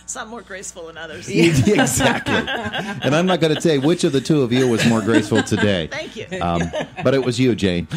Some more graceful than others. Exactly. And I'm not going to say which of the two of you was more graceful today. Thank you. But it was you, Jane.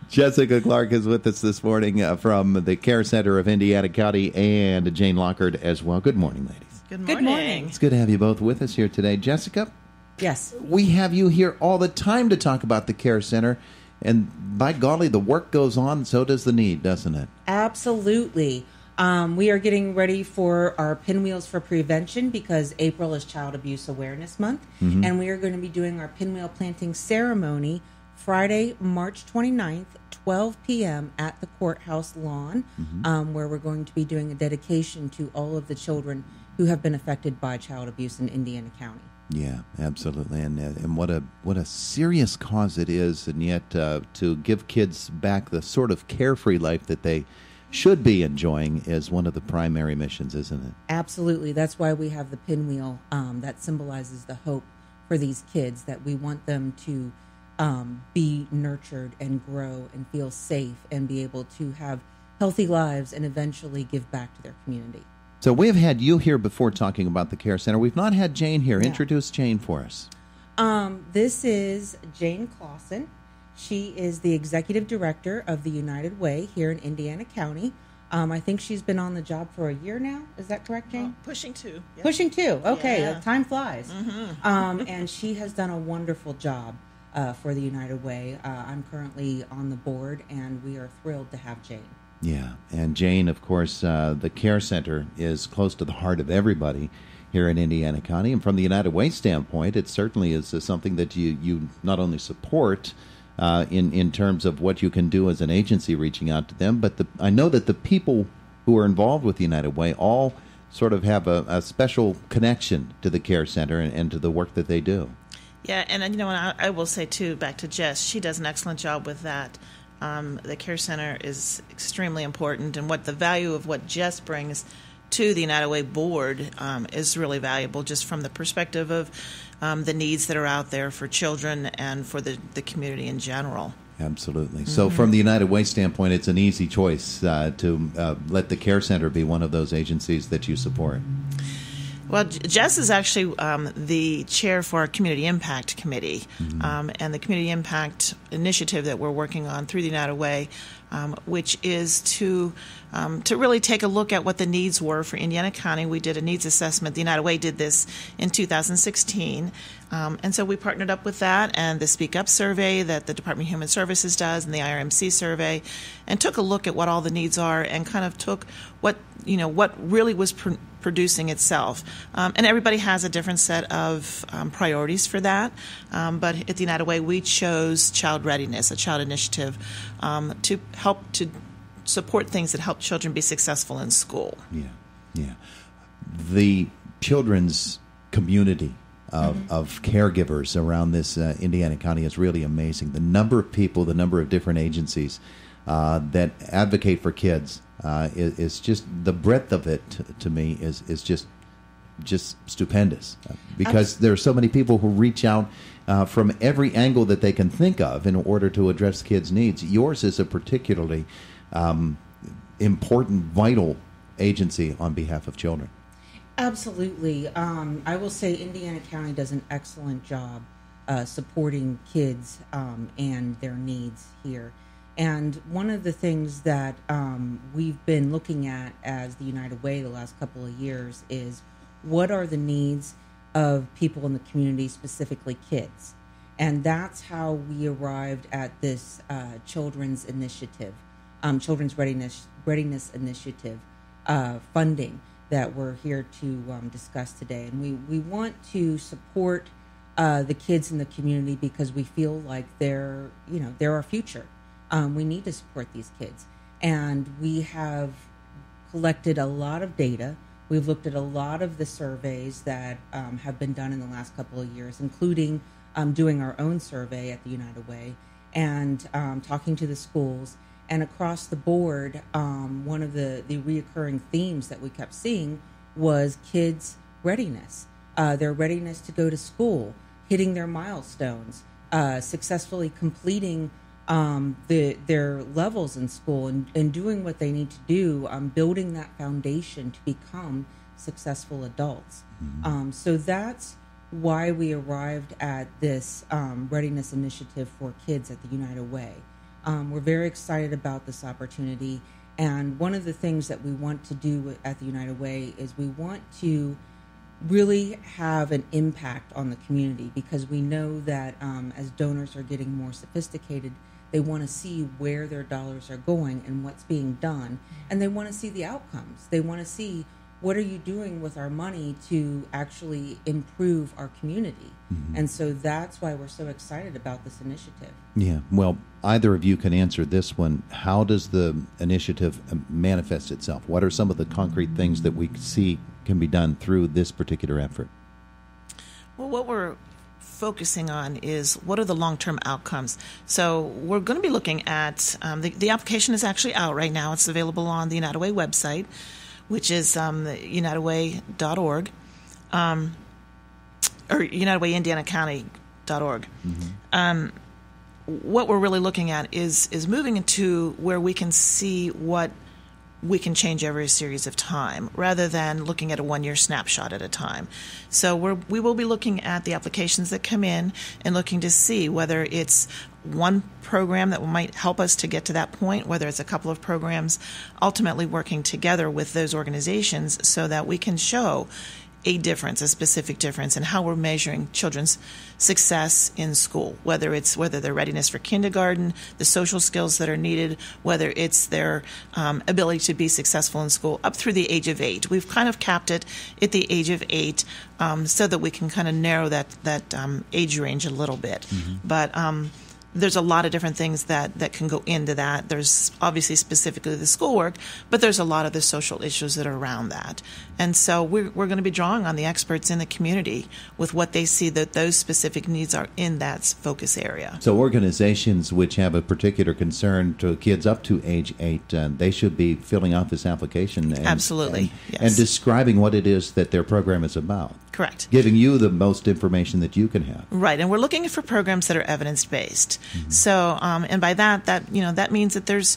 Jessica Clark is with us this morning from the Care Center of Indiana County, and Jane Lockard as well. Good morning, ladies. Good morning. Good morning. It's good to have you both with us here today. Jessica, Yes. we have you here all the time to talk about the Care Center, and by golly, the work goes on, so does the need, doesn't it? Absolutely. We are getting ready for our Pinwheels for Prevention because April is Child Abuse Awareness Month, and we are going to be doing our pinwheel planting ceremony Friday, March 29th, 12 p.m. at the courthouse lawn, where we're going to be doing a dedication to all of the children who have been affected by child abuse in Indiana County. Yeah, absolutely, and what a serious cause it is, and yet to give kids back the sort of carefree life that they should be enjoying is one of the primary missions, isn't it? Absolutely. That's why we have the pinwheel that symbolizes the hope for these kids, that we want them to be nurtured and grow and feel safe and be able to have healthy lives and eventually give back to their community. So we have had you here before talking about the Care Center. We've not had Jane here. Yeah. Introduce Jane for us. This is Jane Clawson. She is the executive director of the United Way here in Indiana County. I think she's been on the job for a year now. Is that correct, Jane? Pushing 2. Yep. Pushing 2. Okay, Yeah. time flies. And she has done a wonderful job for the United Way. I'm currently on the board, and we are thrilled to have Jane. Yeah, and Jane, of course, the Care Center is close to the heart of everybody here in Indiana County. And from the United Way standpoint, it certainly is something that you not only support in terms of what you can do as an agency reaching out to them, but I know that the people who are involved with the United Way all sort of have a special connection to the Care Center and to the work that they do. Yeah, and I will say, too, back to Jess, she does an excellent job with that. The Care Center is extremely important, and what the value of what Jess brings to the United Way board is really valuable, just from the perspective of the needs that are out there for children and for the community in general. Absolutely. So from the United Way standpoint, it's an easy choice to let the Care Center be one of those agencies that you support. Well, Jess is actually the chair for our Community Impact Committee, and the Community Impact Initiative that we're working on through the United Way, which is to really take a look at what the needs were for Indiana County. We did a needs assessment. The United Way did this in 2016, and so we partnered up with that and the Speak Up survey that the Department of Human Services does and the IRMC survey, and took a look at what all the needs are and kind of took what really was producing itself. And everybody has a different set of priorities for that. But at the United Way, we chose child readiness, a child initiative, to help to support things that help children be successful in school. Yeah. The children's community of caregivers around this Indiana County is really amazing. The number of people, the number of different agencies that advocate for kids is just, the breadth of it to me is just stupendous, because there are so many people who reach out from every angle that they can think of in order to address kids' needs. Yours is a particularly important, vital agency on behalf of children. Absolutely. I will say Indiana County does an excellent job supporting kids and their needs here. And one of the things that we've been looking at as the United Way the last couple of years is, what are the needs of people in the community, specifically kids? And that's how we arrived at this children's initiative, Children's Readiness Initiative funding that we're here to discuss today. And we want to support the kids in the community because we feel like they're our future. We need to support these kids. And we have collected a lot of data. We've looked at a lot of the surveys that have been done in the last couple of years, including doing our own survey at the United Way and talking to the schools. And across the board, one of the reoccurring themes that we kept seeing was kids' readiness, their readiness to go to school, hitting their milestones, successfully completing their levels in school and doing what they need to do, building that foundation to become successful adults. So that's why we arrived at this readiness initiative for kids at the United Way. We're very excited about this opportunity, and one of the things that we want to do at the United Way is we want to really have an impact on the community, because we know that as donors are getting more sophisticated, they want to see where their dollars are going and what's being done, and they want to see the outcomes. They want to see, what are you doing with our money to actually improve our community? And so that's why we're so excited about this initiative. Yeah, well, either of you can answer this one. How does the initiative manifest itself? What are some of the concrete things that we see can be done through this particular effort? Well, what we're focusing on is, what are the long-term outcomes? So we're going to be looking at, the application is actually out right now. It's available on the United Way website, which is unitedway.org, or unitedwayindianacounty.org. What we're really looking at is moving into where we can see what we can change over a series of time, rather than looking at a one-year snapshot at a time. So we will be looking at the applications that come in and looking to see whether it's one program that might help us to get to that point, whether it's a couple of programs, ultimately working together with those organizations so that we can show a difference, a specific difference in how we're measuring children's success in school, whether their readiness for kindergarten, the social skills that are needed, whether it's their ability to be successful in school up through the age of 8. We've kind of capped it at the age of 8 so that we can kind of narrow that age range a little bit. But there's a lot of different things that can go into that. There's obviously specifically the schoolwork, but there's a lot of the social issues that are around that. And so we're going to be drawing on the experts in the community with what they see that those specific needs are in that focus area. So organizations which have a particular concern to kids up to age 8, they should be filling out this application. Absolutely, yes. And describing what it is that their program is about. Correct. Giving you the most information that you can have. Right, and we're looking for programs that are evidence-based. So, and by that means that there's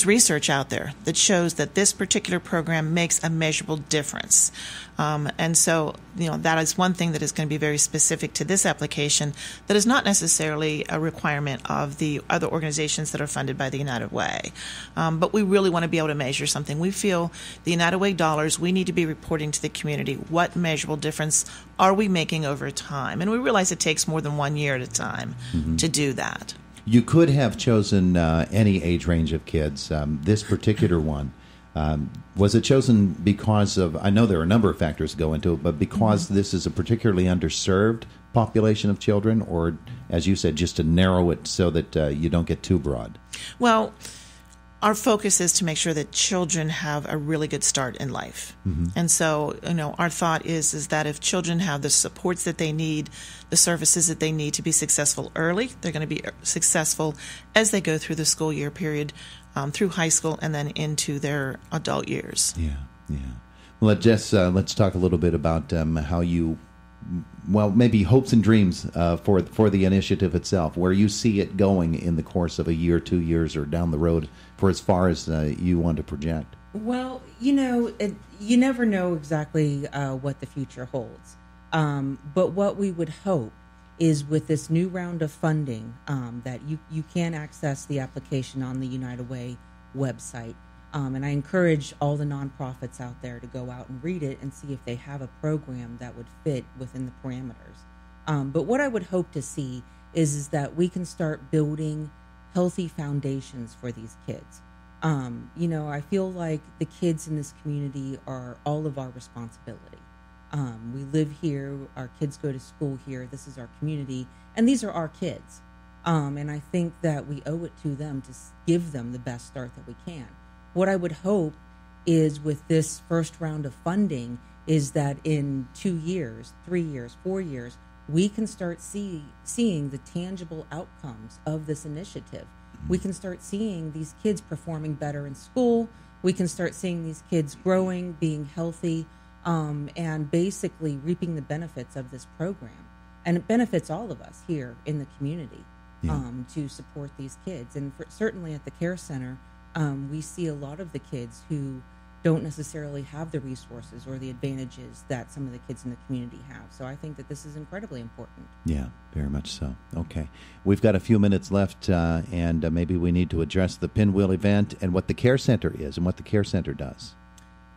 research out there that shows that this particular program makes a measurable difference. And so, that is one thing that is going to be very specific to this application that is not necessarily a requirement of the other organizations that are funded by the United Way. But we really want to be able to measure something. We feel the United Way dollars, we need to be reporting to the community what measurable difference are we making over time. And we realize it takes more than 1 year at a time to do that. You could have chosen any age range of kids. This particular one, was it chosen because of, I know there are a number of factors that go into it, but because this is a particularly underserved population of children, or, as you said, just to narrow it so that you don't get too broad? Well, our focus is to make sure that children have a really good start in life. And so, our thought is that if children have the supports that they need, the services that they need to be successful early, they're going to be successful as they go through the school year period, through high school and then into their adult years. Yeah. Well, let's talk a little bit about how you, maybe hopes and dreams for the initiative itself, where you see it going in the course of a year, 2 years, or down the road, for as far as you want to project. Well, you never know exactly what the future holds. But what we would hope is, with this new round of funding, that you can access the application on the United Way website. And I encourage all the nonprofits out there to go out and read it and see if they have a program that would fit within the parameters. But what I would hope to see is that we can start building healthy foundations for these kids. I feel like the kids in this community are all of our responsibility. We live here, our kids go to school here, this is our community, and these are our kids. And I think that we owe it to them to give them the best start that we can. What I would hope is, with this first round of funding, is that in 2 years, 3 years, 4 years, we can start seeing the tangible outcomes of this initiative. We can start seeing these kids performing better in school. We can start seeing these kids growing, being healthy, and basically reaping the benefits of this program. And it benefits all of us here in the community. to support these kids. And certainly at the care center, we see a lot of the kids who don't necessarily have the resources or the advantages that some of the kids in the community have. So I think that this is incredibly important. Yeah, very much so. Okay. We've got a few minutes left, and maybe we need to address the Pinwheel event and what the care center is and what the care center does.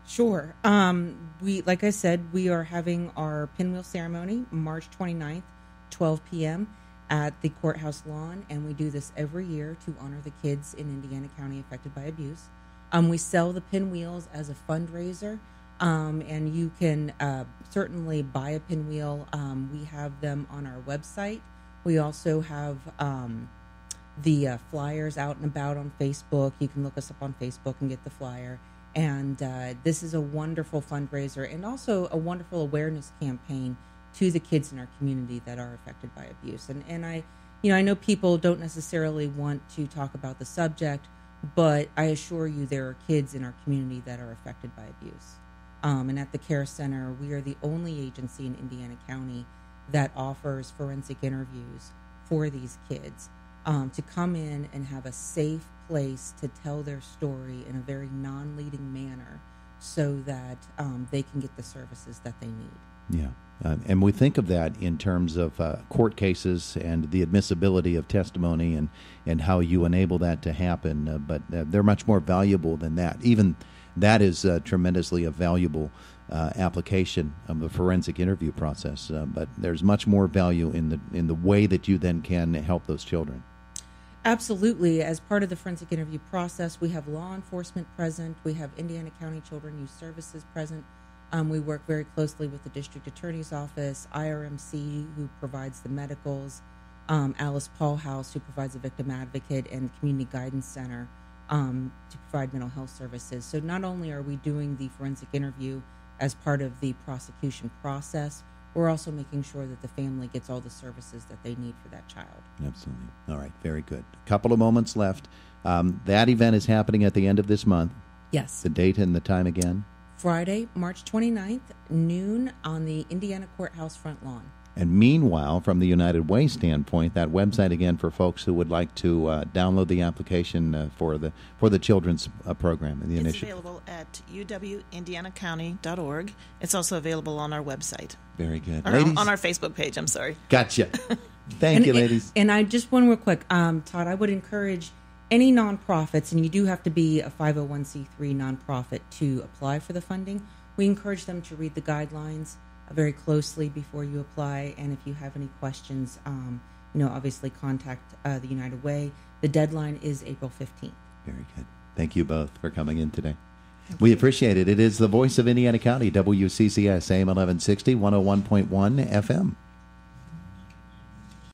Sure. Like I said, we are having our Pinwheel ceremony March 29th, 12 p.m. at the courthouse lawn, and we do this every year to honor the kids in Indiana County affected by abuse. We sell the pinwheels as a fundraiser, and you can certainly buy a pinwheel. We have them on our website. We also have the flyers out and about on Facebook. You can look us up on Facebook and get the flyer. And this is a wonderful fundraiser and also a wonderful awareness campaign to the kids in our community that are affected by abuse. And I know people don't necessarily want to talk about the subject, but I assure you there are kids in our community that are affected by abuse. And at the Care Center, we are the only agency in Indiana County that offers forensic interviews for these kids to come in and have a safe place to tell their story in a very non-leading manner so that they can get the services that they need. Yeah. And we think of that in terms of court cases and the admissibility of testimony and how you enable that to happen. But they're much more valuable than that. Even that is tremendously a valuable application of the forensic interview process. But there's much more value in the way that you then can help those children. Absolutely. As part of the forensic interview process, we have law enforcement present. We have Indiana County Children Youth Services present. We work very closely with the District Attorney's Office, IRMC, who provides the medicals, Alice Paul House, who provides a victim advocate, and Community Guidance Center to provide mental health services. So not only are we doing the forensic interview as part of the prosecution process, we're also making sure that the family gets all the services that they need for that child. Absolutely. All right. Very good. A couple of moments left. That event is happening at the end of this month. Yes. The date and the time again? Friday, March 29th, noon on the Indiana Courthouse front lawn. And meanwhile, from the United Way standpoint, that website again for folks who would like to download the application for the children's program and the initiative. It's available at uwindianacounty.org. It's also available on our website. Very good. Or ladies, on our Facebook page, I'm sorry. Gotcha. Thank you, ladies. And I just one real quick, Todd, I would encourage any nonprofits, and you do have to be a 501c3 nonprofit to apply for the funding. We encourage them to read the guidelines very closely before you apply, and if you have any questions, obviously contact the United Way. The deadline is April 15th. Very good. Thank you both for coming in today. We appreciate it. It is the voice of Indiana County, WCCS, AM 1160, 101.1 FM.